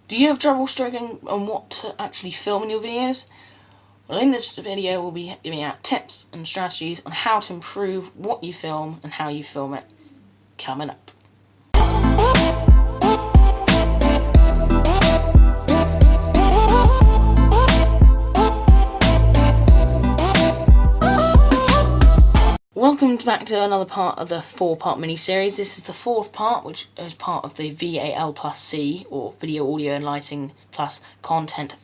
Do you have trouble struggling on what to actually film in your videos? Well, in this video we'll be giving out tips and strategies on how to improve what you film and how you film it coming up. Welcome back to another part of the 4-part mini-series. This is the 4th part, which is part of the VAL C, or Video, Audio and Lighting plus Content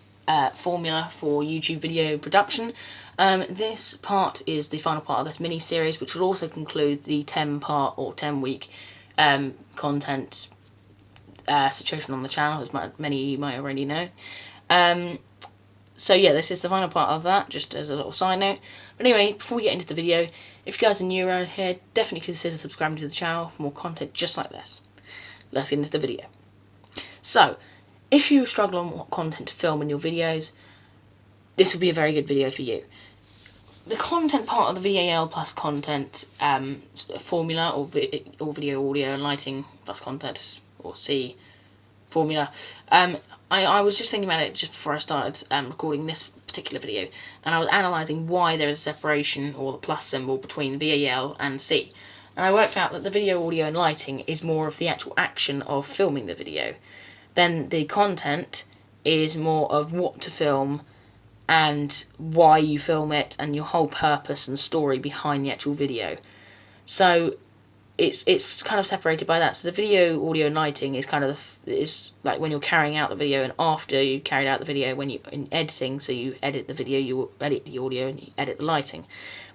formula for YouTube video production. This part is the final part of this mini-series, which will also conclude the 10-part or 10-week content situation on the channel, as many of you might already know. So yeah, this is the final part of that, just as a little side note. But anyway, before we get into the video, if you guys are new around here, definitely consider subscribing to the channel for more content just like this. Let's get into the video. So, if you struggle on what content to film in your videos, this will be a very good video for you. The content part of the VAL plus content formula, or video, audio and lighting plus content, or C formula, I was just thinking about it just before I started recording this particular video, and I was analysing why there is a separation, or the plus symbol, between VAL and C. And I worked out that the video, audio and lighting is more of the actual action of filming the video. Then the content is more of what to film and why you film it and your whole purpose and story behind the actual video. So it's kind of separated by that. So the video, audio and lighting is kind of is like when you're carrying out the video, and after you carried out the video, when you in editing, so you edit the video, you edit the audio and you edit the lighting.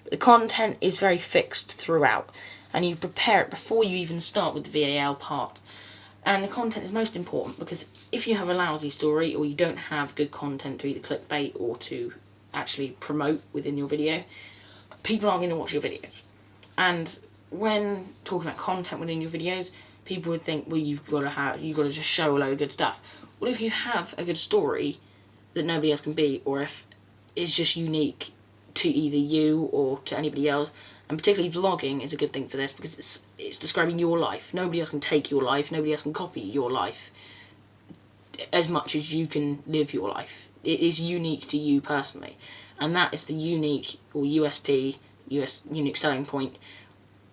But the content is very fixed throughout, and you prepare it before you even start with the VAL part. And the content is most important, because if you have a lousy story, or you don't have good content to either clickbait or to actually promote within your video, people aren't going to watch your videos. And when talking about content within your videos, people would think, well, you've got to just show a load of good stuff. Well, if you have a good story that nobody else can beat, or if it's just unique to either you or to anybody else, and particularly vlogging is a good thing for this, because it's describing your life. Nobody else can take your life, nobody else can copy your life as much as you can live your life. It is unique to you personally, and that is the unique, or USP, unique selling point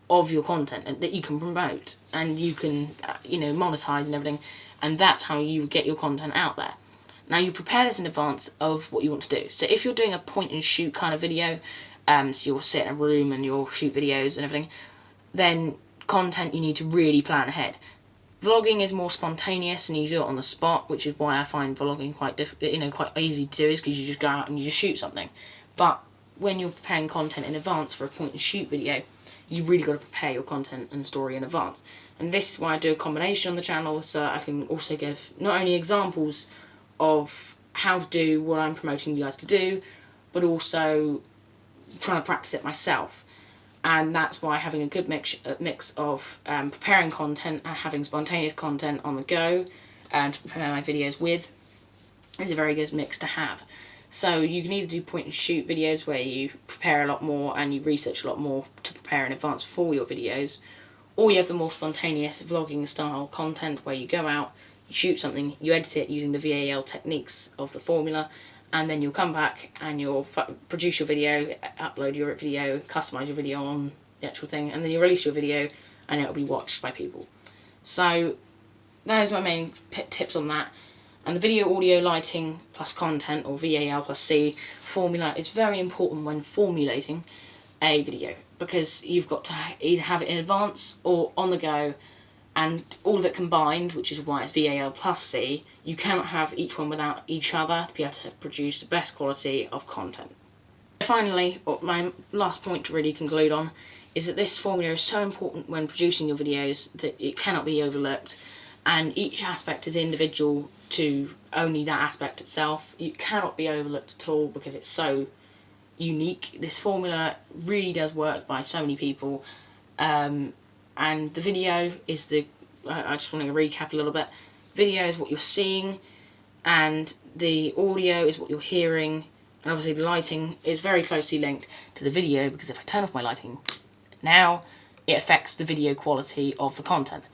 of your content, and that you can promote and you can monetize and everything, and that's how you get your content out there. Now, you prepare this in advance of what you want to do. So if you're doing a point and shoot kind of video, so you'll sit in a room and you'll shoot videos and everything, then content you need to really plan ahead. Vlogging is more spontaneous and you do it on the spot, which is why I find vlogging quite easy to do, is because you just go out and you just shoot something. But when you're preparing content in advance for a point and shoot video, you've really got to prepare your content and story in advance. And this is why I do a combination on the channel, so I can also give not only examples of how to do what I'm promoting you guys to do, but also trying to practice it myself. And that's why having a good mix of preparing content and having spontaneous content on the go and to prepare my videos with is a very good mix to have. So you can either do point and shoot videos where you prepare a lot more and you research a lot more to prepare in advance for your videos, or you have the more spontaneous vlogging style content where you go out, you shoot something, you edit it using the VAL techniques of the formula, and then you'll come back and you'll produce your video, upload your video, customize your video on the actual thing, and then you release your video and it'll be watched by people. So those are my main tips on that. And the video, audio, lighting plus content, or VAL plus C formula, is very important when formulating a video, because you've got to either have it in advance or on the go, and all of it combined, which is why it's VAL plus C. You cannot have each one without each other to be able to produce the best quality of content. Finally, my last point to really conclude on is that this formula is so important when producing your videos that it cannot be overlooked, and each aspect is individual to only that aspect itself. It cannot be overlooked at all because it's so unique. This formula really does work by so many people, and the video is I just want to recap a little bit. Video is what you're seeing, and the audio is what you're hearing, and obviously the lighting is very closely linked to the video, because if I turn off my lighting now, it affects the video quality of the content.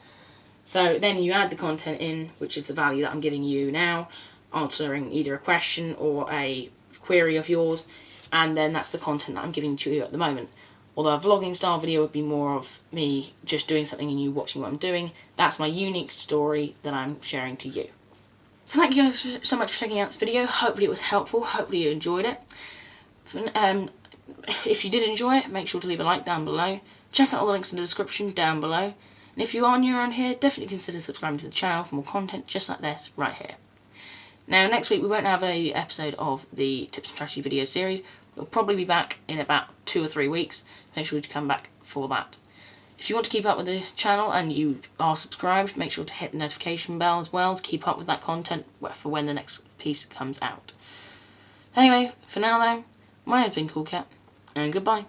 So then you add the content in, which is the value that I'm giving you now, answering either a question or a query of yours, and then that's the content that I'm giving to you at the moment. Although a vlogging style video would be more of me just doing something and you watching what I'm doing, that's my unique story that I'm sharing to you. So thank you guys so much for checking out this video. Hopefully it was helpful, hopefully you enjoyed it. If you did enjoy it, make sure to leave a like down below. Check out all the links in the description down below. And if you are new around here, definitely consider subscribing to the channel for more content just like this right here. Now next week we won't have an episode of the Tips and Strategy video series. We'll probably be back in about 2 or 3 weeks. Make sure to come back for that. If you want to keep up with the channel and you are subscribed, make sure to hit the notification bell as well to keep up with that content for when the next piece comes out. Anyway, for now though, my name's been Coolcat, and goodbye.